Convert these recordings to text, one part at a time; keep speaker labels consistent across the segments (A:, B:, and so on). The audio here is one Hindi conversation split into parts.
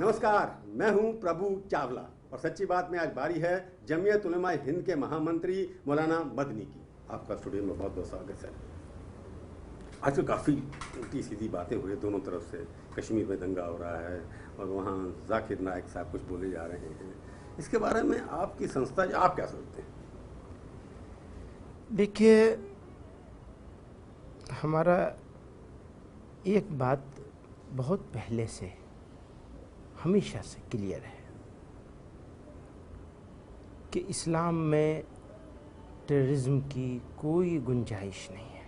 A: नमस्कार, मैं हूं प्रभु चावला और सच्ची बात में आज बारी है जमीयत उलमा हिंद के महामंत्री मौलाना मदनी की। आपका स्टूडियो में बहुत बहुत स्वागत है। आज तो काफ़ी उल्टी सीधी बातें हुई दोनों तरफ से। कश्मीर में दंगा हो रहा है और वहाँ जाकिर नायक साहब कुछ बोले जा रहे हैं। इसके बारे में आपकी संस्था, आप क्या सोचते हैं?
B: देखिए, हमारा एक बात बहुत पहले से हमेशा से क्लियर है कि इस्लाम में टेररिज्म की कोई गुंजाइश नहीं है।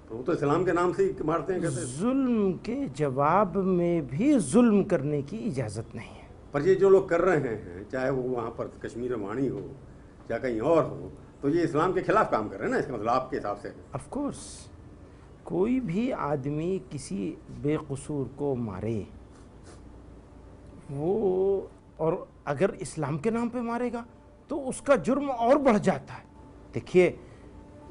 A: तो वो तो इस्लाम के नाम से ही मारते हैं, कहते हैं।
B: जुल्म के जवाब में भी जुल्म करने की इजाज़त नहीं है।
A: पर ये जो लोग कर रहे हैं, चाहे वो वहाँ पर कश्मीर में वाणी हो या कहीं और हो, तो ये इस्लाम के खिलाफ काम कर रहे हैं ना, इसका मतलब आपके हिसाब से।
B: ऑफ कोर्स, कोई भी आदमी किसी बेकसूर को मारे वो, और अगर इस्लाम के नाम पे मारेगा तो उसका जुर्म और बढ़ जाता है। देखिए,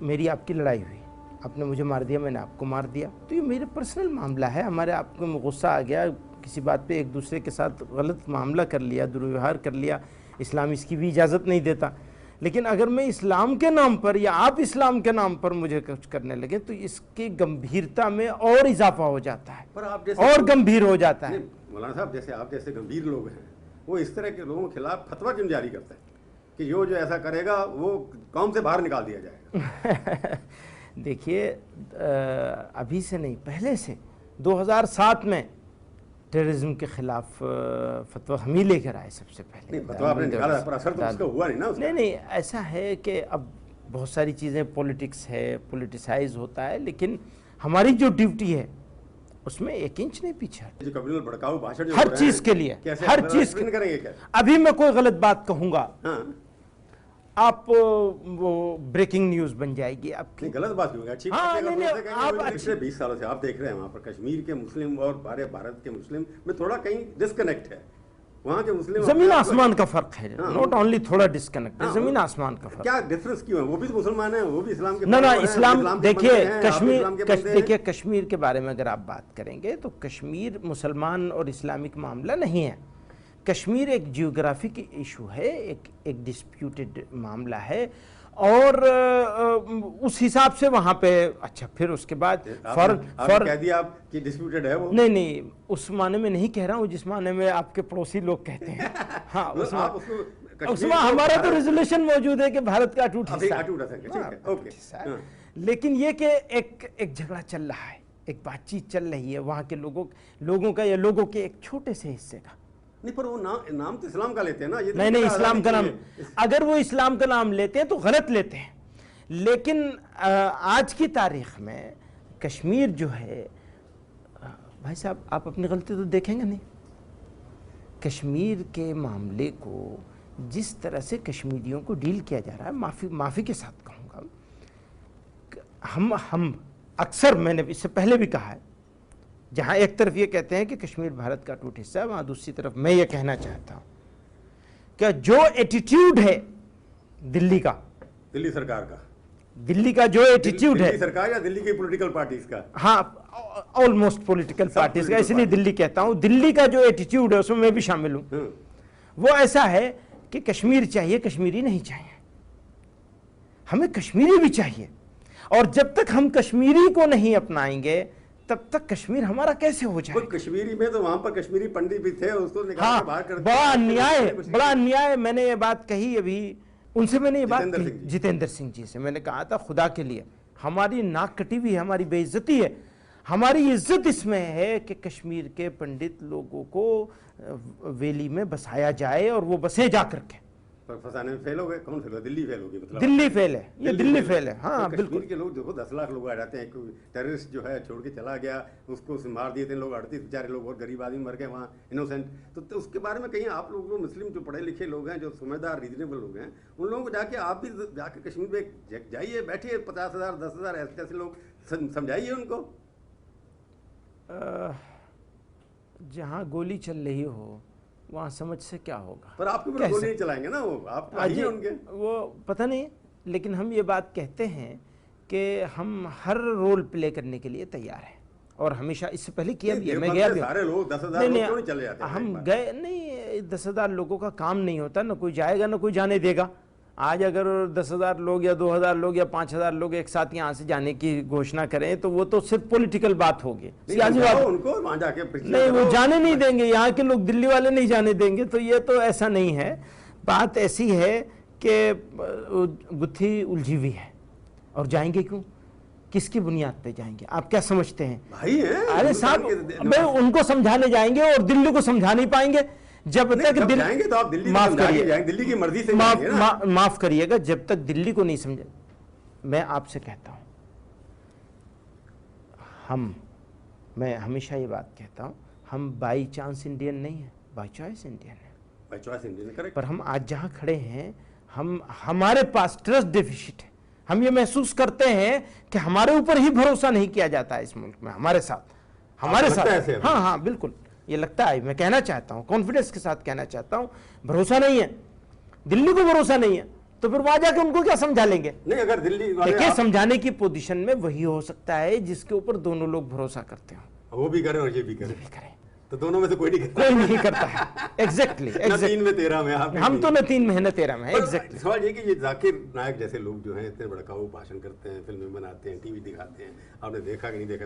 B: मेरी आपकी लड़ाई हुई, आपने मुझे मार दिया, मैंने आपको मार दिया, तो ये मेरा पर्सनल मामला है। हमारे आपको में गुस्सा आ गया, किसी बात पे एक दूसरे के साथ गलत मामला कर लिया, दुर्व्यवहार कर लिया, इस्लाम इसकी भी इजाज़त नहीं देता। लेकिन अगर मैं इस्लाम के नाम पर या आप इस्लाम के नाम पर मुझे कुछ करने लगे तो इसकी गंभीरता में और इजाफा हो जाता है,
A: पर आप जैसे
B: और गंभीर हो जाता है।
A: मौलाना साहब, जैसे आप जैसे गंभीर लोग हैं, वो इस तरह के लोगों के खिलाफ फतवा क्यों जारी करते हैं कि जो ऐसा करेगा वो कौम से बाहर निकाल दिया जाएगा?
B: देखिए, अभी से नहीं, पहले से 2007 में टेररिज्म के खिलाफ फतवा हम ही लेकर आए सबसे पहले।
A: नहीं, फतवा आपने निकाला, पर असर तो उसका हुआ नहीं ना उसका।
B: नहीं, ऐसा है कि अब बहुत सारी चीज़ें पॉलिटिक्स है, पॉलिटिसाइज होता है, लेकिन हमारी जो ड्यूटी है उसमें 1 इंच नहीं पीछे।
A: जो कम्युनल भड़काऊ भाषण
B: हर चीज़ के लिए, हर चीज़ के
A: करेंगे क्या?
B: अभी मैं कोई गलत बात कहूँगा,
A: हाँ,
B: आप वो ब्रेकिंग न्यूज़ बन जाएगी आपकी।
A: नहीं, गलत बात क्यों? अच्छी
B: हाँ,
A: बात है।
B: नहीं, आप
A: पिछले 20 सालों से आप देख रहे हैं वहाँ पर कश्मीर के मुस्लिम और भारत के मुस्लिम में थोड़ा कहीं डिस्कनेक्ट है। वहाँ के मुस्लिम
B: जमीन आसमान का फर्क है,
A: हाँ,
B: नॉट ओनली थोड़ा डिस्कनेक्ट है, जमीन आसमान का फर्क।
A: क्या डिफरेंस क्यों है? वो भी तो मुसलमान हैं, वो भी इस्लाम के
B: ना,
A: हैं,
B: इस्लाम, देखिए कश्मीर,
A: देखिए
B: देखिए कश्मीर के बारे में अगर आप बात करेंगे तो कश्मीर मुसलमान और इस्लामिक मामला नहीं है। कश्मीर एक जियोग्राफिक इशू है, एक डिस्प्यूटेड मामला है, और उस हिसाब से वहाँ पे, अच्छा फिर उसके बाद फॉर
A: कह दिया आप कि डिस्प्यूटेड है वो?
B: नहीं, उस माने में नहीं कह रहा हूँ जिस माने में आपके पड़ोसी लोग कहते हैं। हाँ, उसमें हमारा तो रेजोल्यूशन मौजूद है कि भारत का अटूट हिस्सा है। लेकिन ये कि एक झगड़ा चल रहा है, एक बातचीत चल रही है वहाँ के लोगों का या लोगों के एक छोटे से हिस्से का।
A: नहीं, पर वो नाम तो इस्लाम का लेते हैं ना। ये
B: नहीं, इस्लाम का नाम, अगर वो इस्लाम का नाम लेते हैं तो गलत लेते हैं। लेकिन आज की तारीख में कश्मीर जो है, भाई साहब आप अपनी गलती तो देखेंगे नहीं। कश्मीर के मामले को जिस तरह से कश्मीरियों को डील किया जा रहा है, माफ़ी के साथ कहूँगा, हम अक्सर, मैंने इससे पहले भी कहा है, जहाँ एक तरफ ये कहते हैं कि कश्मीर भारत का अटूट हिस्सा है, वहाँ दूसरी तरफ मैं ये कहना चाहता हूँ कि जो एटीट्यूड है दिल्ली का,
A: दिल्ली सरकार का,
B: दिल्ली का जो एटीट्यूड है,
A: दिल्ली सरकार या दिल्ली की पॉलिटिकल पार्टीज का,
B: हाँ ऑलमोस्ट पॉलिटिकल पार्टीज का, इसलिए दिल्ली कहता हूँ, दिल्ली का जो एटीट्यूड है उसमें मैं भी शामिल हूँ, वो ऐसा है कि कश्मीर चाहिए, कश्मीरी नहीं चाहिए। हमें कश्मीरी भी चाहिए, और जब तक हम कश्मीरी को नहीं अपनाएंगे तब तक कश्मीर हमारा कैसे हो जाए?
A: कश्मीरी में तो वहां पर कश्मीरी पंडित भी थे, उसको निकाल के बाहर कर दिया।
B: बड़ा अन्याय। मैंने ये बात कही अभी, उनसे मैंने ये बात कही, जितेंद्र सिंह जी से मैंने कहा था, खुदा के लिए हमारी नाक कटी हुई है, हमारी बेइज्जती है। हमारी इज्जत इसमें है कि कश्मीर के पंडित लोगों को वैली में बसाया जाए और वो बसे जा करके।
A: पर फंसाने में फेल हो गए। कौन फेल हो? दिल्ली फेल होगी, मतलब
B: दिल्ली फेल है, ये दिल्ली फेल है। हाँ
A: तो
B: बिल्कुल।
A: कश्मीर के लोग देखो 10 लाख लोग आ जाते हैं, टेररिस्ट जो है छोड़ के चला गया, उसको मार दिए थे लोग, 38 बेचारे लोग और गरीब आदमी मर गए वहाँ, इनोसेंट। तो उसके बारे में कहीं आप लोग, मुस्लिम जो पढ़े लिखे लोग हैं, जो समझदार रीजनेबल लोग हैं, उन लोगों को जाके आप भी जाके कश्मीर में जाइए, बैठिए, 50,000 10,000 ऐसे लोग समझाइए उनको।
B: जहाँ गोली चल रही हो वहाँ समझ से क्या होगा?
A: पर आपके ऊपर गोली नहीं चलाएंगे ना वो, आप आइए उनके।
B: वो पता नहीं, लेकिन हम ये बात कहते हैं कि हम हर रोल प्ले करने के लिए तैयार हैं। और हमेशा इससे पहले किया भी है, मैं
A: देवबंद
B: गया
A: से
B: भी हूं।
A: सारे लोग 10,000 लोग क्यों नहीं चले जाते हैं एक
B: हम
A: बार?
B: गए नहीं, 10,000 लोगों का काम नहीं होता, ना कोई जाएगा ना कोई जाने देगा। आज अगर 10,000 लोग या 2,000 लोग या 5,000 लोग एक साथ यहाँ से जाने की घोषणा करें तो वो तो सिर्फ पॉलिटिकल बात होगी, सियासी बात।
A: उनको वहां जाके
B: नहीं, वो जाने नहीं देंगे, यहाँ के लोग दिल्ली वाले नहीं जाने देंगे। तो ये तो ऐसा नहीं है, बात ऐसी है कि गुत्थी उलझी हुई है। और जाएंगे क्यों, किसकी बुनियाद पे जाएंगे, आप क्या समझते हैं?
A: भाई हैं
B: अरे साहब, उनको समझाने जाएंगे और दिल्ली को समझा नहीं पाएंगे जब तक
A: जाएंगे तो आप दिल्ली को
B: माफ
A: समझा के
B: करिए,
A: जाएंगे, दिल्ली की मर्जी से जाएंगे ना।
B: माफ करिएगा, जब तक दिल्ली को नहीं समझे। मैं आपसे कहता हूं, मैं हमेशा ये बात कहता हूं, हम बाई चांस इंडियन नहीं है, बाई चॉइस इंडियन है।
A: By choice Indian, correct.
B: पर हम आज जहां खड़े हैं, हमारे पास ट्रस्ट डेफिसिट है। हम ये महसूस करते हैं कि हमारे ऊपर ही भरोसा नहीं किया जाता है इस मुल्क में, हमारे साथ। हाँ, बिल्कुल ये लगता है। मैं कहना चाहता हूँ, कॉन्फिडेंस के साथ कहना चाहता हूँ, भरोसा नहीं है, दिल्ली को भरोसा नहीं है, तो फिर वहां जाके उनको क्या समझा लेंगे?
A: नहीं, अगर दिल्ली वाले
B: देखिए, समझाने की पोजीशन में वही हो सकता है जिसके ऊपर दोनों लोग भरोसा करते हो।
A: वो भी करें और ये भी करें, तो दोनों में से कोई
B: नहीं करता है। एग्जैक्टली।
A: 3 में 13 में आप,
B: हम तो न 3 में है न 13 में। एग्जैक्टली।
A: सवाल ये कि ये जाकिर नायक जैसे लोग जो हैं इतने भड़काऊ भाषण करते हैं, फिल्में बनाते हैं, टीवी दिखाते हैं, आपने देखा कि नहीं देखा,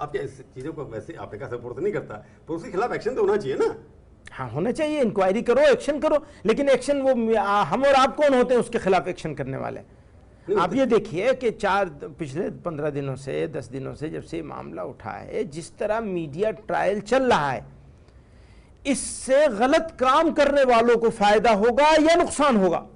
A: आप क्या इस चीजों को वैसे आपने का सपोर्ट नहीं करता, पर उसके खिलाफ एक्शन तो होना चाहिए ना?
B: हाँ, होना चाहिए, इंक्वायरी करो, एक्शन करो, लेकिन एक्शन वो हम और आप कौन होते हैं उसके खिलाफ एक्शन करने वाले? आप ये देखिए कि पिछले 15 दिनों से 10 दिनों से जब से मामला उठा है, जिस तरह मीडिया ट्रायल चल रहा है, इससे गलत काम करने वालों को फायदा होगा या नुकसान होगा,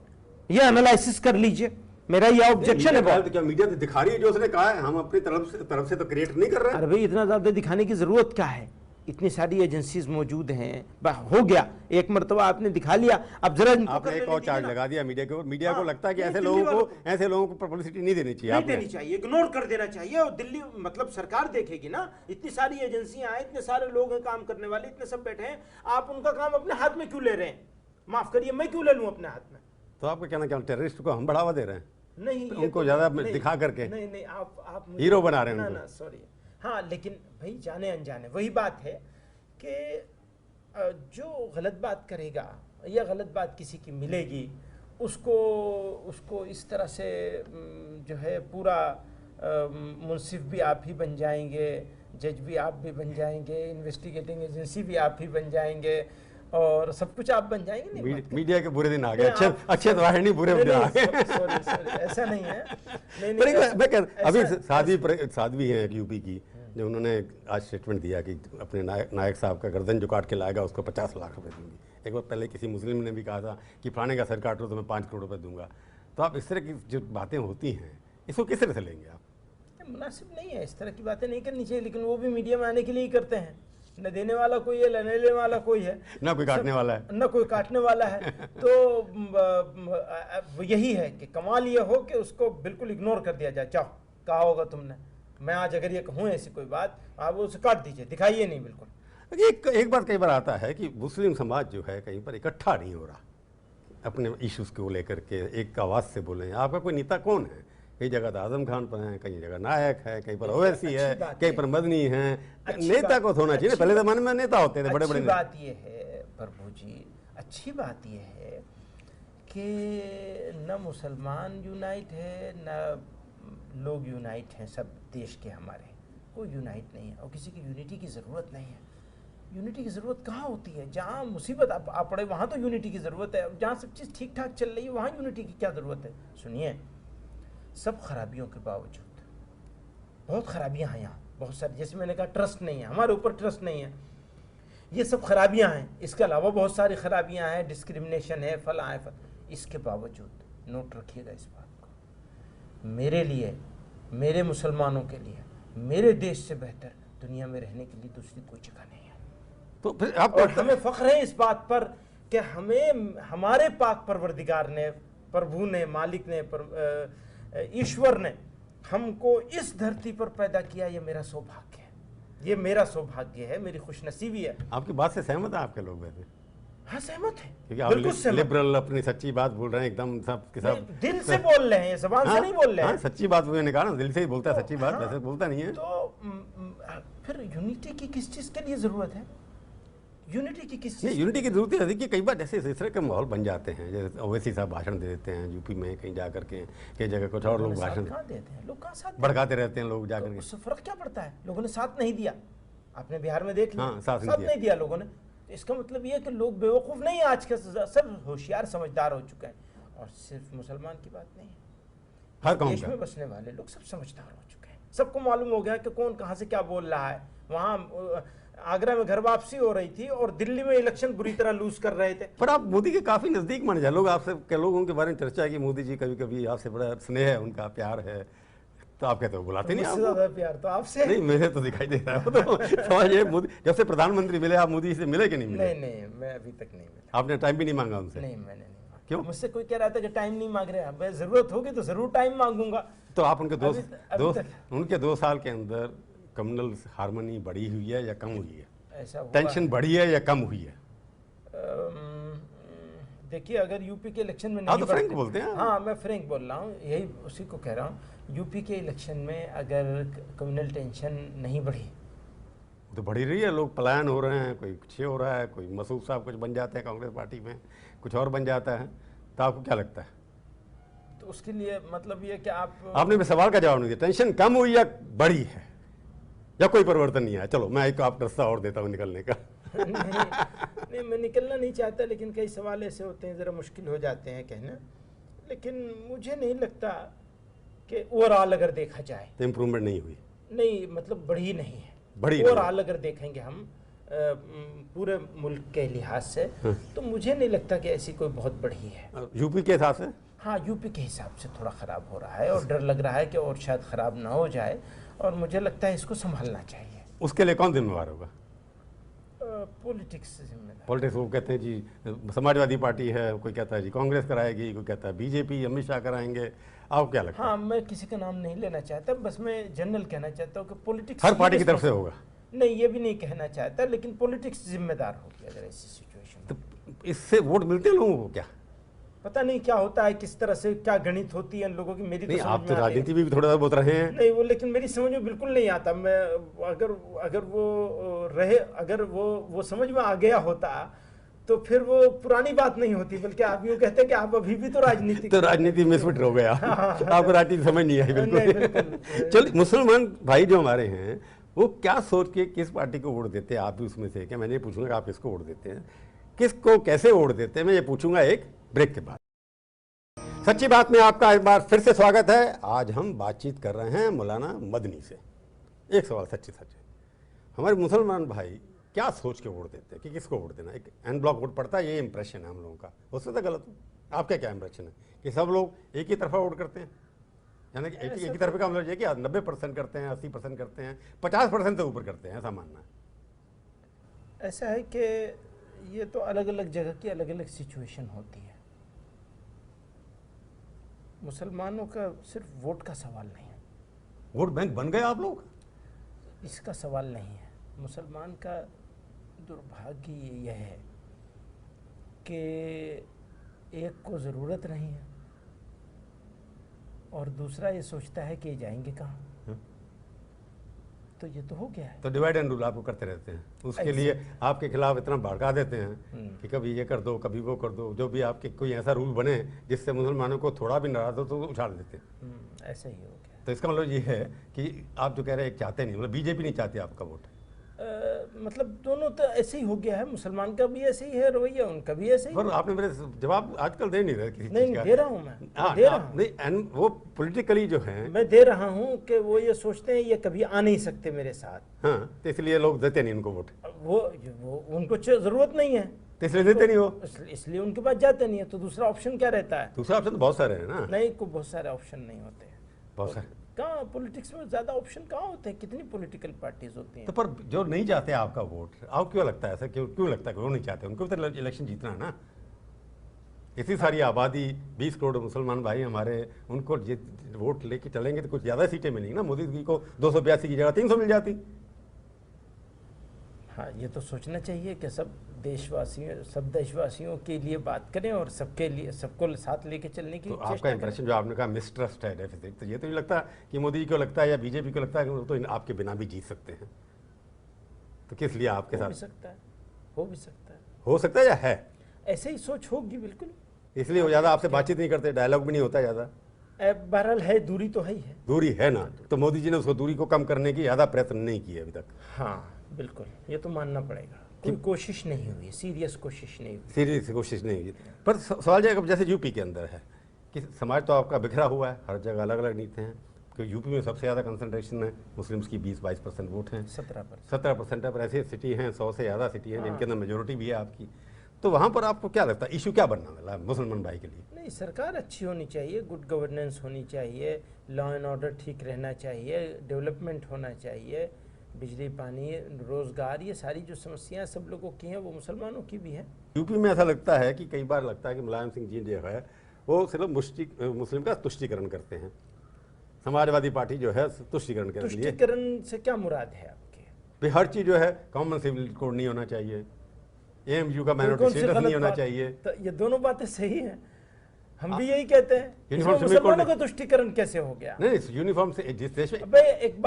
B: यह एनालिसिस कर लीजिए। मेरा यह ऑब्जेक्शन है।
A: तो क्या मीडिया तो दिखा रही है जो उसने कहा है, हम अपनी तरफ से तो क्रिएट नहीं कर रहे हैं।
B: अरे भाई, इतना ज्यादा दिखाने की जरूरत क्या है? इतनी सारी एजेंसीज मौजूद हैं, हो गया, एक मरतबा आपने दिखा लिया, अब जरा
A: आपने एक और चार्ज लगा दिया मीडिया के ऊपर। मीडिया को लगता है कि ऐसे लोगों को पब्लिसिटी नहीं देनी चाहिए,
B: नहीं देनी चाहिए, इग्नोर कर देना चाहिए। और दिल्ली मतलब सरकार देखेगी ना, इतनी सारी एजेंसियां हैं, इतने सारे लोग हैं काम करने वाले, इतने सब बैठे हैं, आप उनका काम अपने हाथ में क्यों ले रहे हैं? माफ करिए, मैं क्यों ले लूं अपने हाथ में?
A: तो आपका कहना क्या, टेररिस्ट को हम बढ़ावा दे रहे हैं?
B: नहीं,
A: तो उनको ज्यादा दिखा करके
B: नहीं, आप
A: हीरो बना रहे हैं।
B: ना, सॉरी। हाँ, लेकिन भाई जाने अनजाने वही बात है कि जो गलत बात करेगा या गलत बात किसी की मिलेगी, उसको इस तरह से जो है पूरा मुंसिफ भी आप ही बन जाएंगे, जज भी आप भी बन जाएंगे, इन्वेस्टिगेटिंग एजेंसी भी आप ही बन जाएंगे और सब कुछ आप बन जाएंगे। नहीं,
A: मीडिया के बुरे दिन आ गए, अच्छे तो है नहीं, बुरे दिन आ गए।
B: सॉरी, ऐसा नहीं है।
A: अभी साध्वी है यूपी की, जो उन्होंने आज स्टेटमेंट दिया कि अपने नायक साहब का गर्दन जो काट के लाएगा उसको 50 लाख रुपए दूंगी। एक बार पहले किसी मुस्लिम ने भी कहा था कि फलाने का सर काट लो तो मैं 5 करोड़ रुपए दूंगा। तो आप इस तरह की जो बातें होती हैं, इसको किस तरह से लेंगे आप?
B: मुनासिब नहीं है, इस तरह की बातें नहीं करनी चाहिए, लेकिन वो भी मीडिया में आने के लिए ही करते हैं। न देने वाला कोई है, न लेने वाला कोई है,
A: ना कोई काटने वाला है,
B: न कोई काटने वाला है। तो यही है कि कमाल ये हो कि उसको बिल्कुल इग्नोर कर दिया जाए। चाहो कहा होगा तुमने, मैं आज अगर ये कहूँ ऐसी कोई बात, आप उसे काट दीजिए, दिखाइए नहीं बिल्कुल।
A: एक बात कई बार आता है कि मुस्लिम समाज जो है कहीं पर इकट्ठा नहीं हो रहा अपने इश्यूज को लेकर के, एक आवाज़ से बोलें। आपका कोई नेता कौन है? कई जगह तो आजम खान पर है, कई जगह नायक है, कहीं पर ओवैसी है, कहीं पर मदनी है। नेता को होना चाहिए। पहले जमाने में नेता होते थे बड़े बड़े।
B: बात ये है प्रभु जी, अच्छी बात ये है कि न मुसलमान यूनाइट है, न लोग यूनाइट हैं, सब देश के हमारे, कोई यूनाइट नहीं है और किसी की यूनिटी की ज़रूरत नहीं है। यूनिटी की ज़रूरत कहाँ होती है? जहाँ मुसीबत आ पड़े वहाँ तो यूनिटी की ज़रूरत है। जहाँ सब चीज़ ठीक ठाक चल रही है वहाँ यूनिटी की क्या ज़रूरत है? सुनिए, सब खराबियों के बावजूद बहुत खराबियाँ हैं यहाँ, बहुत सारी। जैसे मैंने कहा, ट्रस्ट नहीं है, हमारे ऊपर ट्रस्ट नहीं है, ये सब खराबियाँ हैं। इसके अलावा बहुत सारी खराबियाँ हैं, डिस्क्रिमिनेशन है, फला है, इसके बावजूद नोट रखिएगा इस बात को, मेरे लिए, मेरे मुसलमानों के लिए, मेरे देश से बेहतर दुनिया में रहने के लिए दूसरी कोई जगह नहीं है।
A: तो फिर आप
B: और हमें फख्र है इस बात पर कि हमें हमारे पाक परवरदिगार ने, प्रभु ने, मालिक ने, ईश्वर ने हमको इस धरती पर पैदा किया। ये मेरा सौभाग्य है, ये मेरा सौभाग्य है, मेरी खुशनसीबी है।
A: आपकी बात से सहमत है आपके लोग? वैसे
B: हाँ, सहमत है,
A: क्योंकि आप लिबरल अपनी सच्ची बात बोल रहे हैं, एकदम सब के सब
B: दिल से बोल रहे हैं, जबान से नहीं बोल रहे हैं।
A: सच्ची बात मैंने कहा ना, दिल से ही बोलता है सच्ची बात, वैसे बोलता नहीं है।
B: तो फिर यूनिटी की किस चीज़ के लिए ज़रूरत है? यूनिटी की किस
A: नहीं,
B: चीज़?
A: यूनिटी की जरूरत है। देखिए कई बार जैसे इस तरह के माहौल बन जाते हैं, जैसे ओवैसी साहब भाषण दे देते हैं यूपी में, कहीं जा करके कई जगह कुछ और लोग भाषण
B: कहाँ देते हैं? लोग कहाँ साथ देते
A: भड़काते रहते हैं लोग जा
B: हैं? तो
A: करके।
B: उससे फर्क क्या पड़ता है? लोगों ने साथ नहीं दिया, आपने बिहार में देख लिया।
A: हाँ, साथ नहीं
B: साथ
A: दिया।
B: नहीं दिया लोगों ने। तो इसका मतलब ये है कि लोग बेवकूफ़ नहीं है, आज के सब होशियार समझदार हो चुके हैं। और सिर्फ मुसलमान की बात नहीं है,
A: हर कौम
B: देश
A: का
B: में बसने वाले लोग सब समझदार हो चुके हैं। सबको मालूम हो गया कि कौन कहाँ से क्या बोल रहा है। वहाँ आगरा में घर वापसी हो रही थी और दिल्ली में इलेक्शन बुरी तरह लूज कर रहे थे।
A: पर आप मोदी के काफी नजदीक मान जाए, लोग आपसे के लोगों के बारे में चर्चा है कि मोदी जी कभी कभी आपसे बड़ा स्नेह है, उनका प्यार है, तो आप कहते हो बुलाते नहीं
B: मुझसे
A: आपको?
B: ज्यादा प्यार तो आपसे।
A: नहीं, मुझे तो दिखाई दे रहा है। तो समझिए मोदी जब से प्रधानमंत्री मिले, आप मोदी से मिले कि नहीं मिले?
B: नहीं नहीं, मैं अभी तक नहीं मिला।
A: आपने टाइम भी नहीं मांगा उनसे?
B: नहीं, मैंने नहीं मांगा।
A: क्यों?
B: मुझसे कोई कह रहा था कि टाइम नहीं मांग रहे हैं, मैं जरूरत होगी तो जरूर टाइम मांगूंगा।
A: तो आप उनके
B: अभी
A: उनके 2 साल के अंदर कम्युनल हार्मनी बढ़ी हुई है या कम हुई है?
B: ऐसा हुआ
A: टेंशन बढ़ी है या कम हुई है?
B: देखिए, अगर यूपी के इलेक्शन में
A: आप
B: नहीं
A: तो फ्रैंक
B: बढ़ते-
A: बोलते हैं।
B: हाँ, मैं फ्रैंक बोल रहा हूँ, यही उसी को कह रहा हूँ। यूपी के इलेक्शन में अगर कम्युनल टेंशन नहीं बढ़ी,
A: तो बढ़ी रही है, लोग पलायन हो रहे हैं, कोई कुछ हो रहा है, कोई मसूद साहब कुछ बन जाते हैं कांग्रेस पार्टी में, कुछ और बन जाता है, तो आपको क्या लगता है?
B: तो उसके लिए मतलब ये कि
A: आपने मेरे सवाल का जवाब नहीं दिया। टेंशन कम हुई या बढ़ी है, या कोई परिवर्तन नहीं आया? चलो मैं एक आप रास्ता और देता हूँ निकलने का।
B: नहीं, मैं निकलना नहीं चाहता, लेकिन कई सवाल ऐसे होते हैं ज़रा मुश्किल हो जाते हैं कहना। लेकिन मुझे नहीं लगता कि ओवरऑल अगर देखा जाए
A: तो इम्प्रूवमेंट नहीं हुई?
B: नहीं, मतलब बढ़ी नहीं है।
A: बढ़ी
B: ओवरऑल अगर देखेंगे हम पूरे मुल्क के लिहाज से, तो मुझे नहीं लगता कि ऐसी कोई बहुत बढ़ी है।
A: यूपी के हिसाब से?
B: हाँ, यूपी के हिसाब से थोड़ा ख़राब हो रहा है और डर लग रहा है कि और शायद ख़राब ना हो जाए, और मुझे लगता है इसको संभालना चाहिए।
A: उसके लिए कौन जिम्मेवार होगा?
B: पॉलिटिक्स से जिम्मेदार।
A: पॉलिटिक्स, वो कहते हैं जी समाजवादी पार्टी है, कोई कहता है जी कांग्रेस कराएगी, कोई कहता है बीजेपी अमित शाह कराएंगे, आपको क्या लगता है?
B: हाँ, मैं किसी का नाम नहीं लेना चाहता, बस मैं जनरल कहना चाहता हूँ कि पॉलिटिक्स
A: हर पार्टी की तरफ से होगा?
B: नहीं, ये भी नहीं कहना चाहता, लेकिन पॉलिटिक्स जिम्मेदार होगी अगर ऐसी सिचुएशन।
A: तो इससे वोट मिलते हैं लोगों को क्या?
B: पता नहीं क्या होता है, किस तरह से क्या गणित होती है इन लोगों की, मेरी
A: नहीं,
B: तो
A: आप
B: समझ
A: तो
B: में आती
A: राजनीति भी थोड़ा बहुत रहे हैं।
B: नहीं वो, लेकिन मेरी समझ में बिल्कुल नहीं आता। मैं अगर वो रहे, अगर वो समझ में आ गया होता तो फिर वो पुरानी बात नहीं होती, बल्कि आप यूँ कहते हैं कि आप अभी भी तो राजनीति
A: तो राजनीति में फिट हो गया। आपको राजनीति समझ नहीं आई?
B: नहीं,
A: बिल्कुल। चलिए, मुसलमान भाई जो हमारे हैं वो क्या सोच के किस पार्टी को वोट देते हैं? आप भी उसमें से क्या? मैंने ये पूछूंगा आप किसको वोट देते हैं, किसको कैसे वोट देते हैं, मैं ये पूछूंगा एक ब्रेक के बाद। सच्ची बात में आपका एक बार फिर से स्वागत है। आज हम बातचीत कर रहे हैं मौलाना मदनी से। एक सवाल सच्चे हमारे मुसलमान भाई क्या सोच के वोट देते हैं कि किसको वोट देना? एक एन ब्लॉक वोट पड़ता है, ये इंप्रेशन है हम लोगों का, उससे तो गलत हो। आपका क्या इंप्रेशन है कि सब लोग एक ही तरफा वोट करते हैं? यानी कि एक ही तरफ का मतलब ये कि 90% करते हैं, 80% करते हैं, 50% से ऊपर करते हैं, ऐसा मानना है?
B: ऐसा है कि ये तो अलग अलग जगह की अलग अलग सिचुएशन होती है। मुसलमानों का सिर्फ वोट का सवाल नहीं है।
A: वोट बैंक बन गए आप लोग?
B: इसका सवाल नहीं है। मुसलमान का दुर्भाग्य यह है कि एक को ज़रूरत नहीं है और दूसरा ये सोचता है कि ये जाएंगे कहाँ। तो ये तो हो गया है।
A: तो डिवाइड एंड रूल आपको करते रहते हैं, उसके लिए आपके खिलाफ इतना भड़का देते हैं कि कभी ये कर दो, कभी वो कर दो, जो भी आपके कोई ऐसा रूल बने जिससे मुसलमानों को थोड़ा भी नाराज हो तो उछाल देते हैं।
B: ऐसा ही हो गया।
A: तो इसका मतलब ये है कि आप जो कह रहे हैं चाहते नहीं, मतलब बीजेपी नहीं चाहती आपका वोट?
B: मतलब दोनों तो ऐसे ही हो गया है। मुसलमान का भी ऐसे ही है रवैया, उनका भी ऐसे ही।
A: पर आपने मेरे जवाब आजकल दे नहीं रहे किसी
B: नहीं
A: चीज़ का।
B: दे रहा हूँ मैं,
A: हाँ,
B: दे रहा हूँ।
A: नहीं, वो पॉलिटिकली जो है
B: मैं दे रहा हूँ कि वो ये सोचते हैं ये कभी आ नहीं सकते मेरे साथ।
A: हाँ, तो इसलिए लोग देते नहीं उनको वोट।
B: वो उनको ज़रूरत नहीं है
A: तो इसलिए देते नहीं वो,
B: इसलिए उनके पास जाते नहीं है। तो दूसरा ऑप्शन क्या रहता है?
A: दूसरा ऑप्शन तो बहुत सारे हैं ना।
B: नहीं, को बहुत सारे ऑप्शन नहीं होते हैं।
A: बहुत सारे
B: कहाँ पॉलिटिक्स में ज़्यादा ऑप्शन कहाँ होते हैं? कितनी पॉलिटिकल पार्टीज होती हैं।
A: तो पर जो नहीं चाहते आपका वोट, आपको क्यों लगता है ऐसा? क्यों लगता है कि वो नहीं चाहते? उनको भी तो इलेक्शन जीतना है ना। इतनी सारी आबादी, 20 करोड़ मुसलमान भाई हमारे, उनको वोट लेके चलेंगे तो कुछ ज़्यादा सीटें मिलेंगी ना। मोदी जी को 282 की जगह 300 मिल जाती।
B: हाँ, ये तो सोचना चाहिए कि सब देशवासियों के लिए बात करें और सबके लिए, सबको साथ लेके चलने की
A: तो
B: चेष्टा
A: आपका
B: करें।
A: इंप्रेशन जो आपने कहा मिसट्रस्ट है, डेफिसिट, तो ये तो नहीं लगता कि मोदी जी को लगता है या बीजेपी को लगता है कि वो तो आपके बिना भी जीत सकते हैं? तो किस लिए आपके
B: हो भी
A: साथ?
B: सकता है, हो भी सकता है,
A: हो सकता है या है?
B: ऐसे ही सोच होगी बिल्कुल।
A: इसलिए वो ज़्यादा आपसे बातचीत नहीं करते, डायलॉग भी नहीं होता ज़्यादा?
B: बहरहाल है, दूरी तो है ही है।
A: दूरी है ना, तो मोदी जी ने उसको दूरी को कम करने की ज़्यादा प्रयत्न नहीं किए अभी तक।
B: हाँ बिल्कुल, ये तो मानना पड़ेगा, कोई कोशिश नहीं हुई, सीरियस कोशिश नहीं हुई।
A: सीरियस कोशिश नहीं की। पर सवाल ये है कि जैसे यूपी के अंदर है कि समाज तो आपका बिखरा हुआ है, हर जगह अलग अलग नीति हैं, क्योंकि यूपी में सबसे ज़्यादा कंसंट्रेशन है, मुस्लिम्स की 20-22% वोट हैं,
B: 17%।
A: है, पर ऐसी सिटी हैं, 100 से ज़्यादा सिटी हैं जिनके अंदर मेजोरिटी भी है आपकी। तो वहाँ पर आपको क्या लगता है इशू क्या बनना वाला है मुसलमान भाई के लिए?
B: नहीं, सरकार अच्छी होनी चाहिए, गुड गवर्नेंस होनी चाहिए, लॉ एंड ऑर्डर ठीक रहना चाहिए, डेवलपमेंट होना चाहिए, बिजली पानी रोज़गार, ये सारी जो समस्याएं सब लोगों की हैं वो मुसलमानों की भी हैं।
A: यूपी में ऐसा लगता है कि कई बार लगता है कि मुलायम सिंह जी जो है वो सिर्फ मुस्लिम का तुष्टीकरण करते हैं, समाजवादी पार्टी जो है तुष्टीकरण के लिए।
B: तुष्टीकरण से क्या मुराद है आपके?
A: भाई हर चीज़ जो है कॉमन सिविल कोड नहीं होना चाहिए, एएमयू का माइनॉरिटी स्टेटस नहीं होना चाहिए।
B: तो ये दोनों बातें सही हैं, हम भी यही कहते हैं।
A: यूनिफॉर्म सिविल
B: मुसलमानों
A: कोड
B: का तुष्टीकरण कैसे हो गया?
A: नहीं, यूनिफॉर्म से जिस देश में
B: अबे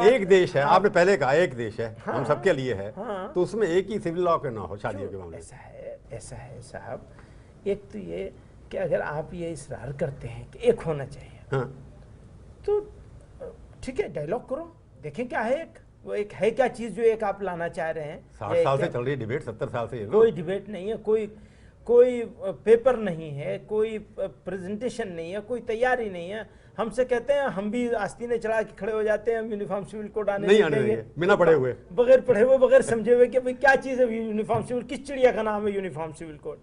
B: एक
A: देश है, आपने पहले कहा एक देश है,
B: हाँ,
A: हम सबके लिए है,
B: हाँ,
A: तो उसमें एक ही सिविल लॉ क्यों ना हो शादियों के मामले?
B: ऐसा है साहब, एक तो ये कि अगर आप ये इसरार करते हैं कि एक होना चाहिए,
A: हाँ,
B: तो ठीक है, डायलॉग करो, देखें क्या है वो एक है क्या चीज़ जो एक आप लाना चाह रहे हैं।
A: 60 साल से चल रही है डिबेट, 70 साल से ये
B: कोई डिबेट नहीं है, कोई पेपर नहीं है, कोई प्रेजेंटेशन नहीं है, कोई तैयारी नहीं है। हमसे कहते हैं, हम भी आस्तीने चढ़ा के खड़े हो जाते हैं, हम यूनिफॉर्म सिविल कोड
A: नहीं आने देंगे बिना पढ़े हुए,
B: बगैर पढ़े हुए, बगैर समझे हुए कि भाई क्या चीज़ है यूनिफॉर्म सिविल, किस चिड़िया का नाम है यूनिफॉर्म सिविल कोड।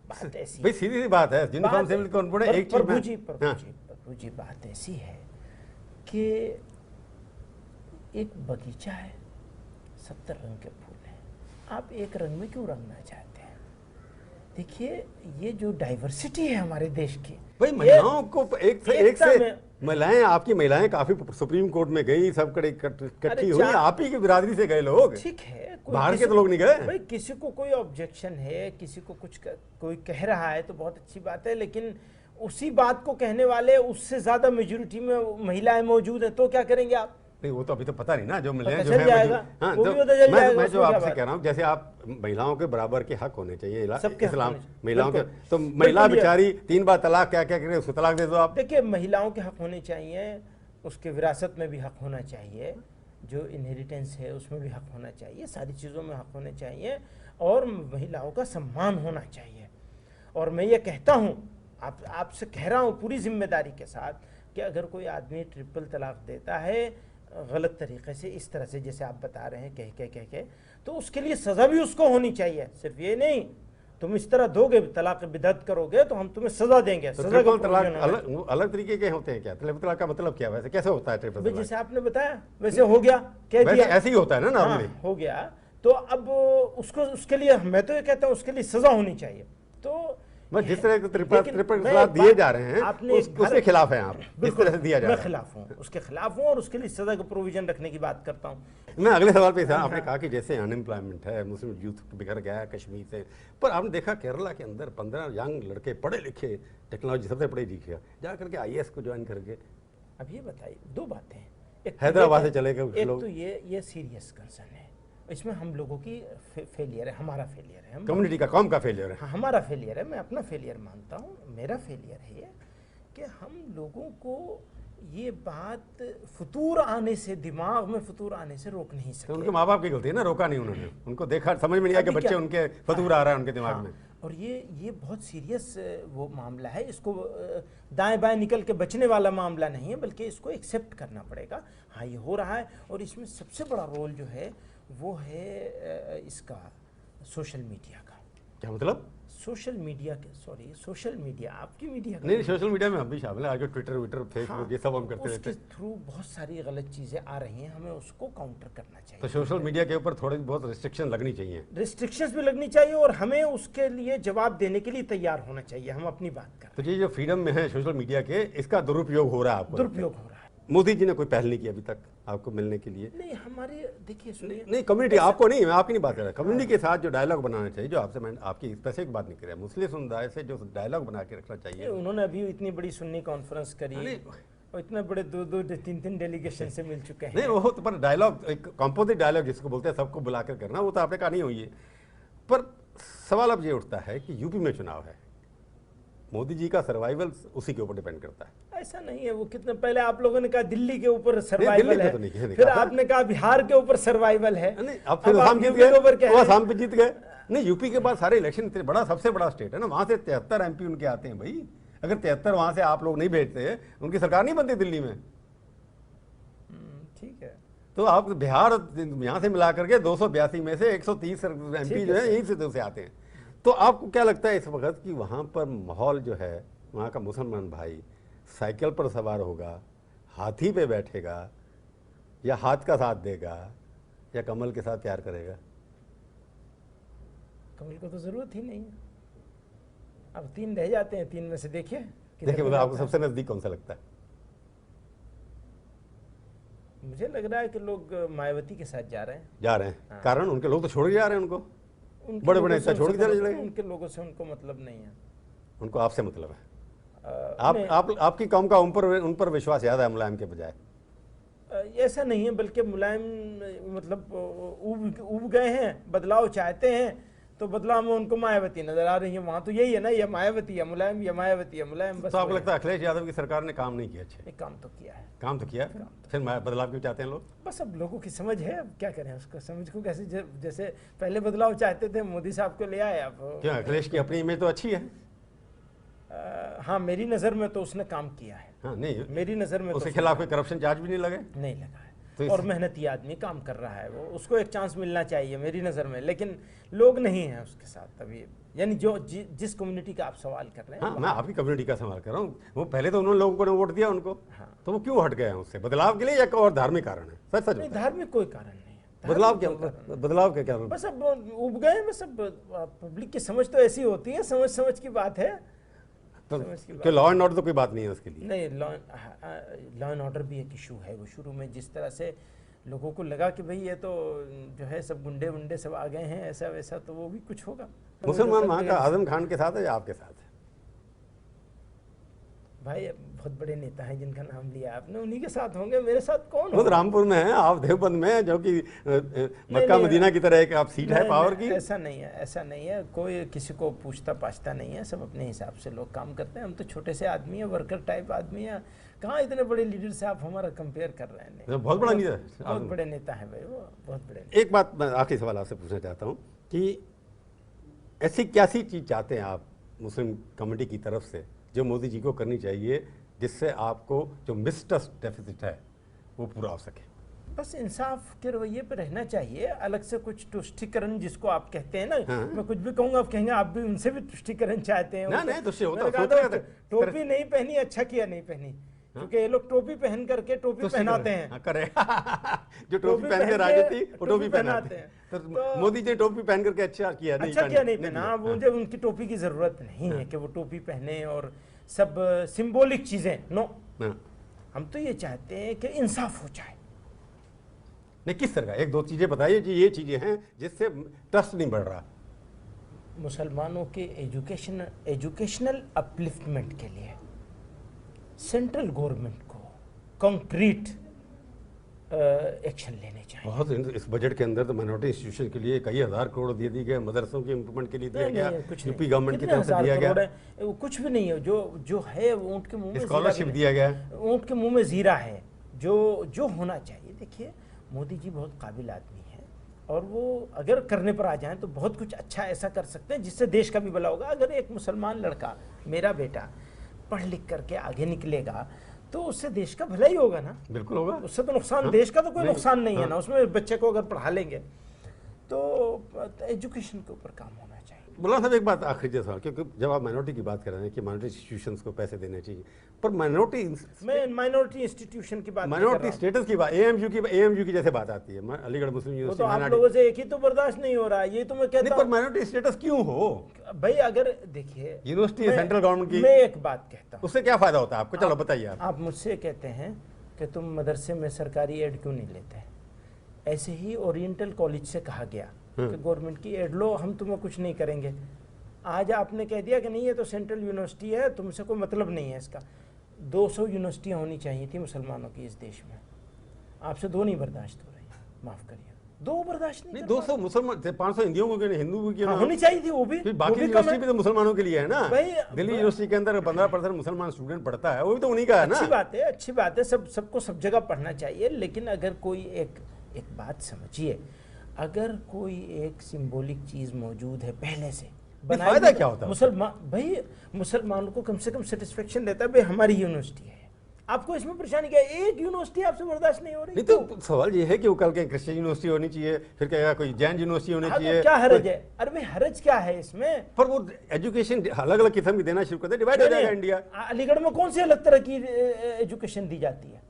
B: बात ऐसी
A: भाई सीधी सी बात है, यूनिफॉर्म सिविल कोड पढ़े एक चीज में।
B: प्रभु जी बात ऐसी है कि एक बगीचा है, 70 रंग के फूल हैं, आप एक रंग में क्यों रंगना चाहते हैं? देखिए, ये जो डाइवर्सिटी है हमारे देश की,
A: भाई महिलाओं को एक से महिलाएं, आपकी महिलाएं काफी सुप्रीम कोर्ट में गई, सब इकट्ठी हुई, आप ही की बिरादरी से गए लोग।
B: ठीक है,
A: बाहर के तो लोग नहीं गए।
B: भाई किसी को कोई ऑब्जेक्शन है, किसी को कोई कह रहा है तो बहुत अच्छी बात है, लेकिन उसी बात को कहने वाले उससे ज्यादा मेजोरिटी में महिलाएं मौजूद है, तो क्या करेंगे आप?
A: नहीं, वो तो अभी तो पता नहीं ना, जो मिले
B: जो है
A: हाँ,
B: तो
A: मैं जो आपसे कह रहा हूँ, जैसे आप महिलाओं के बराबर के हक होने चाहिए इस्लाम, महिलाओं के, तो महिला बेचारी 3 बार तलाक क्या करे, उसको तलाक दे दो आप।
B: देखिए, महिलाओं के हक होने चाहिए, उसके विरासत में भी हक होना चाहिए, जो इनहेरिटेंस है उसमें भी हक होना चाहिए, सारी चीज़ों में हक होने चाहिए, और महिलाओं का सम्मान होना चाहिए। और मैं ये कहता हूँ, आपसे कह रहा हूँ पूरी जिम्मेदारी के साथ, कि अगर कोई आदमी ट्रिपल तलाक देता है गलत तरीके से, इस तरह से जैसे आप बता रहे हैं, कह के, तो उसके लिए सज़ा भी उसको होनी चाहिए। सिर्फ ये नहीं, तुम इस तरह दोगे, तलाक बिदअत करोगे तो हम तुम्हें सज़ा देंगे।
A: तो ट्रिपल तलाक अलग तरीके के होते हैं क्या? ट्रिपल तलाक का मतलब क्या, वैसे कैसे होता है ट्रिपल तलाक?
B: जैसे आपने बताया वैसे हो गया, कह दिया,
A: ऐसे ही होता है ना नॉर्मली।
B: हो गया, तो अब उसके लिए मैं तो ये कहता हूँ उसके लिए सज़ा होनी चाहिए। तो
A: जिस तरह के ट्रिपल तलाक दिए जा रहे हैं उसके खिलाफ हैं आप? जिस तरह से दिया जा रहा है,
B: मैं खिलाफ हूँ, उसके खिलाफ हूँ, और उसके लिए सजा का प्रोविजन रखने की बात करता हूँ।
A: मैं अगले सवाल पे आपने कहा कि जैसे अनएम्प्लॉयमेंट है, मुस्लिम यूथ बिखर गया है कश्मीर से, पर आपने देखा केरला के अंदर 15 यंग लड़के पढ़े लिखे, टेक्नोलॉजी सबसे पढ़े लिखे, जा करके IAS को ज्वाइन करके।
B: अब ये बताइए, दो बातें हैं,
A: हैदराबाद से चले गए
B: एक तो ये सीरियस कंसर्न है, इसमें हम लोगों की फेलियर है, हमारा फेलियर है,
A: कम्युनिटी का, कौम का फेलियर है।
B: हाँ, हमारा फेलियर है, मैं अपना फेलियर मानता हूँ। मेरा फेलियर है कि हम लोगों को ये बात फतूर आने से, दिमाग में फतूर आने से रोक नहीं सकते।
A: तो उनके माँ बाप की गलती है ना, रोका नहीं उन्होंने, उनको देखा, समझ में नहीं आया कि बच्चे उनके फतूर आ रहा है उनके दिमाग में।
B: और ये बहुत सीरियस वो मामला है, इसको दाएं बाएं निकल के बचने वाला मामला नहीं है, बल्कि इसको एक्सेप्ट करना पड़ेगा। हाँ, ये हो रहा है, और इसमें सबसे बड़ा रोल जो है वो है इसका सोशल मीडिया का।
A: क्या मतलब?
B: सोशल मीडिया आपकी मीडिया का
A: नहीं, सोशल मीडिया में हम भी शामिल है, आगे ट्विटर, फेसबुक, ये सब हम करते रहते हैं।
B: उसके थ्रू बहुत सारी गलत चीज़ें आ रही हैं, हमें उसको काउंटर करना चाहिए।
A: तो सोशल मीडिया के ऊपर थोड़ी बहुत रिस्ट्रिक्शन लगनी चाहिए,
B: रिस्ट्रिक्शंस भी लगनी चाहिए, और हमें उसके लिए जवाब देने के लिए तैयार होना चाहिए। हम अपनी बात कर,
A: तो ये जो फ्रीडम में है सोशल मीडिया के, इसका दुरुपयोग हो रहा है आपको?
B: दुरुपयोग हो रहा है।
A: मोदी जी ने कोई पहल नहीं की अभी तक आपको मिलने के लिए?
B: नहीं, हमारे देखिए, सुनिए,
A: नहीं कम्युनिटी, आपको नहीं, मैं आपकी नहीं बात कर रहा, कम्युनिटी के साथ जो डायलॉग बनाना चाहिए, जो आपसे मैं आपकी स्पेसिफिक बात नहीं कर रहा, मुस्लिम समुदाय से जो डायलॉग बना के रखना चाहिए।
B: उन्होंने अभी इतनी बड़ी सुन्नी कॉन्फ्रेंस करी, और इतने बड़े 2-2 3-3 डेलीगेशन से मिल चुके हैं।
A: नहीं वो तो पर डायलॉग, एक कंपोजिट डायलॉग जिसको बोलते हैं, सबको बुलाकर करना, वो तो आपने कहा नहीं हुई है। पर सवाल अब ये उठता है कि यूपी में चुनाव है, मोदी जी का सर्वाइवल उसी के ऊपर डिपेंड करता है।
B: ऐसा नहीं है, वो कितने पहले आप लोगों ने कहा दिल्ली के ऊपर
A: दिल्ली
B: सर्वाइवल
A: पे
B: है,
A: तो नहीं
B: फिर
A: कहा था।
B: आपने कहा बिहार के ऊपर सर्वाइवल है,
A: नहीं अब फिर
B: आप
A: आसाम जीत
B: यूपी के ऊपर
A: गए,
B: क्या
A: वो
B: है?
A: आसाम पे जीत गए। नहीं यूपी के बाद सारे इलेक्शन इतने बड़ा, सबसे बड़ा स्टेट है ना, वहां से 73 MP उनके आते हैं भाई। अगर 73 वहां से आप लोग नहीं भेजते, उनकी सरकार नहीं बनती दिल्ली में।
B: ठीक है,
A: तो आप बिहार यहाँ से मिला करके 282 में से 130 MP जो है यहीं से आते हैं। तो आपको क्या लगता है इस वक्त कि वहाँ पर माहौल जो है, वहाँ का मुसलमान भाई साइकिल पर सवार होगा, हाथी पे बैठेगा, या हाथ का साथ देगा, या कमल के साथ प्यार करेगा?
B: कमल को तो जरूरत ही नहीं है। अब 3 रह जाते हैं, 3 में से देखिए
A: देखिए मतलब आपको सबसे नजदीक कौन सा लगता है?
B: मुझे लग रहा है कि लोग मायावती के साथ जा रहे हैं।
A: जा रहे हैं, कारण उनके लोग तो छोड़ के जा रहे हैं उनको,
B: उनके
A: बड़े
B: लोगों
A: बड़े
B: से
A: नेता छोड़ के चले
B: उनको-
A: जाएंगे।
B: उनके लोगों से उनको मतलब नहीं है।
A: उनको आपसे मतलब है।
B: नहीं,
A: आपकी कौम का उन पर विश्वास ज्यादा है मुलायम के बजाय?
B: ऐसा नहीं है, बल्कि मुलायम मतलब उब गए हैं, बदलाव चाहते हैं, तो बदलाव में उनको मायावती नजर आ रही है। वहां तो यही है ना, ये मायावती है मुलायम, ये मायावती है मुलायम, बस
A: तो आपको
B: वही
A: लगता है अखिलेश यादव की सरकार ने काम नहीं किया अच्छे?
B: है। एक काम तो किया है,
A: काम तो किया, फिर बदलाव क्यों चाहते हैं लोग?
B: बस अब लोगों की समझ है, अब क्या करें उसको, समझ को कैसे जैसे पहले बदलाव चाहते थे, मोदी साहब को ले आए। अब
A: क्यों, अखिलेश की अपनी इमेज तो अच्छी है।
B: हाँ, मेरी नज़र में तो उसने काम किया है।
A: हाँ नहीं,
B: मेरी नज़र में तो
A: उसके
B: उसने
A: खिलाफ कोई करप्शन चार्ज भी नहीं लगे?
B: नहीं लगा है।
A: तो
B: और मेहनती आदमी काम कर रहा है, वो उसको एक चांस मिलना चाहिए मेरी नज़र में, लेकिन लोग नहीं हैं उसके साथ अभी। यानी जिस कम्युनिटी का आप सवाल कर रहे हैं।
A: हाँ मैं आपकी कम्युनिटी का सवाल कर रहा हूँ। वो पहले तो उन्होंने लोगों को वोट दिया उनको, तो वो क्यों हट गए हैं उससे? बदलाव के लिए या कोई और धार्मिक कारण है? सच सच
B: नहीं,
A: बताएं।
B: धार्मिक कोई कारण नहीं है।
A: बदलाव क्या,
B: धार्मिक कोई कारण नहीं।
A: बदलाव क्या क्या?
B: बस अब उब गए, बस अब पब्लिक की समझ तो ऐसी होती है, समझ की बात है।
A: तो
B: समझ की बात
A: लॉ एंड ऑर्डर तो कोई बात नहीं है उसके लिए?
B: नहीं, लॉ एंड ऑर्डर भी एक इशू है। वो शुरू में जिस तरह से लोगों को लगा कि भाई ये तो जो है सब गुंडे वुंडे सब आ गए हैं, ऐसा वैसा, तो वो भी कुछ होगा।
A: मुसलमान वहाँ का आजम खान के साथ है या आपके साथ है?
B: भाई बहुत बड़े नेता हैं जिनका नाम लिया आपने, उन्हीं के साथ होंगे, मेरे साथ कौन
A: खुद
B: होगा?
A: रामपुर में है, आप देवबंद में है, जो कि मक्का मदीना की तरह एक आप सीट है
B: नहीं,
A: पावर
B: नहीं,
A: की।
B: ऐसा नहीं है, ऐसा नहीं है। कोई किसी को पूछता पाछता नहीं है, सब अपने हिसाब से लोग काम करते हैं। हम तो छोटे से आदमी है, वर्कर टाइप आदमी है। कहाँ इतने बड़े लीडर से आप हमारा कंपेयर कर रहे हैं?
A: तो बहुत बड़ा लीडर,
B: बहुत बड़े नेता है भाई, वो बहुत बड़े।
A: एक बात मैं आखिरी सवाल आपसे पूछना चाहता हूँ कि ऐसी क्या सी चीज़ चाहते हैं आप मुस्लिम कम्युनिटी की तरफ से जो मोदी जी को करनी चाहिए, जिससे आपको जो मिसट्रस्ट डेफिसिट है वो पूरा हो सके?
B: बस इंसाफ के रवैये पे रहना चाहिए। अलग से कुछ तुष्टिकरण जिसको आप कहते हैं ना,
A: हाँ।
B: मैं कुछ भी कहूँगा आप कहेंगे आप भी उनसे भी तुष्टिकरण चाहते हैं।
A: ना, नहीं, तुष्टि होता-
B: मैंने कहा
A: होता
B: था,
A: है।
B: टोपी नहीं पहनी, अच्छा किया नहीं पहनी, क्योंकि ये लोग टोपी पहन करके टोपी पहनाते हैं।
A: हाँ, करे जो टोपी पहन के राजनीति वो टोपी पहनाते हैं। तो मोदी जी टोपी पहन करके अच्छा किया नहीं
B: अच्छा किया नहीं
A: पहना?
B: पहना। मुझे उनकी टोपी की जरूरत नहीं है कि वो टोपी पहने और सब सिंबॉलिक चीजें, नो।
A: हाँ।
B: हम तो ये चाहते हैं कि इंसाफ हो जाए।
A: नहीं, किस तरह का? एक दो चीजें बताइए कि ये चीजें हैं जिससे ट्रस्ट नहीं बढ़ रहा।
B: मुसलमानों के एजुकेशनल अपलिफ्टमेंट के लिए सेंट्रल गवर्नमेंट को कंक्रीट एक्शन लेने चाहिए।
A: बहुत इस बजट के अंदर तो माइनॉरिटी इंस्टीट्यूशन के लिए कई हजार करोड़ दे दी गए, मदरसों के इम्प्रूवमेंट के लिए दिया गया, यूपी गवर्नमेंट की तरफ से दिया गया,
B: वो कुछ भी नहीं है। जो है वो ऊँट के मुंह में
A: स्कॉलरशिप दिया गया।
B: ऊँट के मुंह में जीरा है। जो होना चाहिए, देखिए मोदी जी बहुत काबिल आदमी है और वो अगर करने पर आ जाएं तो बहुत कुछ अच्छा ऐसा कर सकते हैं जिससे देश का भी भला होगा। अगर एक मुसलमान लड़का, मेरा बेटा, पढ़ लिख करके आगे निकलेगा तो उससे देश का भला ही होगा ना।
A: बिल्कुल होगा।
B: उससे तो नुकसान, देश का तो कोई नुकसान नहीं है ना उसमें। बच्चे को अगर पढ़ा लेंगे तो एजुकेशन के ऊपर काम होना चाहिए।
A: मौलाना साहब एक बात आखिरी जैसा, क्योंकि जब आप माइनॉरिटी की बात कर रहे हैं कि माइनॉरिटी इंस्टीट्यूशंस को पैसे देने चाहिए, पर
B: मैं माइनॉरिटी इंस्टीट्यूशन की बात
A: माइनॉरिटी स्टेटस की बात, एएमयू की जैसे बात आती है, अलीगढ़ मुस्लिम
B: वो तो आप लोगों से एक ही तो बर्दाश्त नहीं हो रहा है। ये तो मैं कहता
A: हूं, माइनॉरिटी स्टेटस क्यों हो
B: भाई? अगर देखिए,
A: यूनिवर्सिटी सेंट्रल गवर्नमेंट की,
B: मैं एक बात कहता हूँ,
A: उससे क्या फायदा होता है आपको? चलो बताइए।
B: आप मुझसे कहते हैं कि तुम मदरसे में सरकारी एड क्यों नहीं लेते? ऐसे ही ओरिएंटल कॉलेज से कहा गया कि गवर्नमेंट की एड लो, हम तुम्हें कुछ नहीं करेंगे। आज आपने कह दिया कि नहीं ये तो सेंट्रल यूनिवर्सिटी है, तुमसे कोई मतलब नहीं है इसका। 200 यूनिवर्सिटियाँ होनी चाहिए थी मुसलमानों की इस देश में, आपसे 2 नहीं बर्दाश्त हो रही, माफ़ करिए, 2 बर्दाश्त नहीं।
A: 200 मुसलमान, 500 हिंदियों को क्यों नहीं, हिंदू को क्यों
B: हाँ,
A: ना?
B: होनी चाहिए थी वो भी।
A: फिर बाकी यूनिवर्सिटी भी तो मुसलमानों के लिए है ना
B: भाई,
A: दिल्ली यूनिवर्सिटी के अंदर 15% मुसलमान स्टूडेंट पढ़ता है, वो भी तो उन्हीं का है ना।
B: अच्छी बात है, अच्छी बात है, सबको सब जगह पढ़ना चाहिए, लेकिन अगर कोई एक बात समझिए, अगर कोई एक सिंबॉलिक चीज मौजूद है पहले से,
A: फायदा क्या होता है?
B: मुसलमान भाई, मुसलमानों को कम से कम सेटिस्फेक्शन देता है भाई हमारी यूनिवर्सिटी है, आपको इसमें परेशानी क्या है? एक यूनिवर्सिटी आपसे बर्दाश्त नहीं हो रही।
A: नहीं तो सवाल ये है कि वो कल के क्रिश्चियन यूनिवर्सिटी होनी चाहिए, फिर कहेगा कोई जैन यूनिवर्सिटी होनी
B: हाँ, तो
A: चाहिए,
B: क्या हरज है? अरे भाई हरज क्या है इसमें?
A: पर वो एजुकेशन अलग अलग किस्म की देना शुरू कर दे, डिवाइड हो जाएगा इंडिया।
B: अलीगढ़ में कौन सी अलग तरह की एजुकेशन दी जाती है?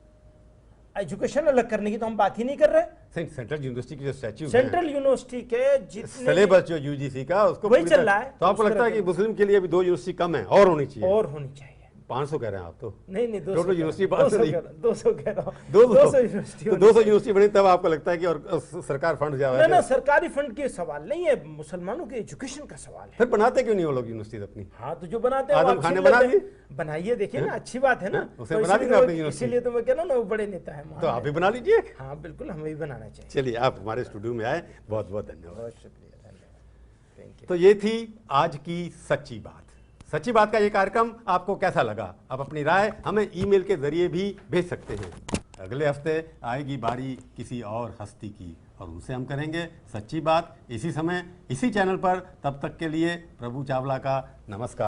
B: एजुकेशन अलग करने की तो हम बात ही नहीं कर रहे।
A: सेंट्रल यूनिवर्सिटी की जो स्टैच्यू
B: सेंट्रल यूनिवर्सिटी के जितने
A: सिलेबस जो यूजीसी का उसको
B: वही
A: पूरी
B: चल
A: तरह-
B: रहा है।
A: तो आपको
B: उस
A: लगता है
B: तरह
A: कि मुस्लिम के लिए भी 2 यूनिवर्सिटी कम है और होनी चाहिए?
B: और होनी चाहिए।
A: 500 कह रहे हैं आप तो।
B: नहीं 200
A: टोटल यूनिवर्सिटी
B: 200
A: नहीं।
B: कह रहा हूं, 200 कह रहा हूं,
A: 200
B: यूनिवर्सिटी
A: तो 200 यूनिवर्सिटी बनी तब आपको लगता है कि और सरकार फंड ज्यादा
B: ना
A: है?
B: सरकारी फंड के सवाल नहीं है, मुसलमानों के एजुकेशन का सवाल है।
A: फिर बनाते क्यों नहीं वो लोग यूनिवर्सिटी अपनी?
B: हाँ तो जो बनाते हैं वो
A: आदम
B: आप
A: खान ने
B: छीन
A: बना
B: लेते
A: दी।
B: हैं। बनाइए, देखिए ना, अच्छी बात है ना।
A: उसे
B: तो
A: बना दी ना अपनी यूनिवर्सिटी।
B: इसीलिए तो मैं कह रहा हूँ ना, वो बड़े नेता है,
A: तो आप भी बना लीजिए।
B: हाँ बिल्कुल, हमें भी बनाना चाहिए।
A: चलिए, आप हमारे स्टूडियो में आए, बहुत बहुत धन्यवाद।
B: बहुत शुक्रिया, धन्यवाद, थैंक यू।
A: तो ये थी आज की सच्ची बात। सच्ची बात का ये कार्यक्रम आपको कैसा लगा? आप अपनी राय हमें ईमेल के जरिए भी भेज सकते हैं। अगले हफ्ते आएगी बारी किसी और हस्ती की और उनसे हम करेंगे सच्ची बात, इसी समय इसी चैनल पर। तब तक के लिए प्रभु चावला का नमस्कार।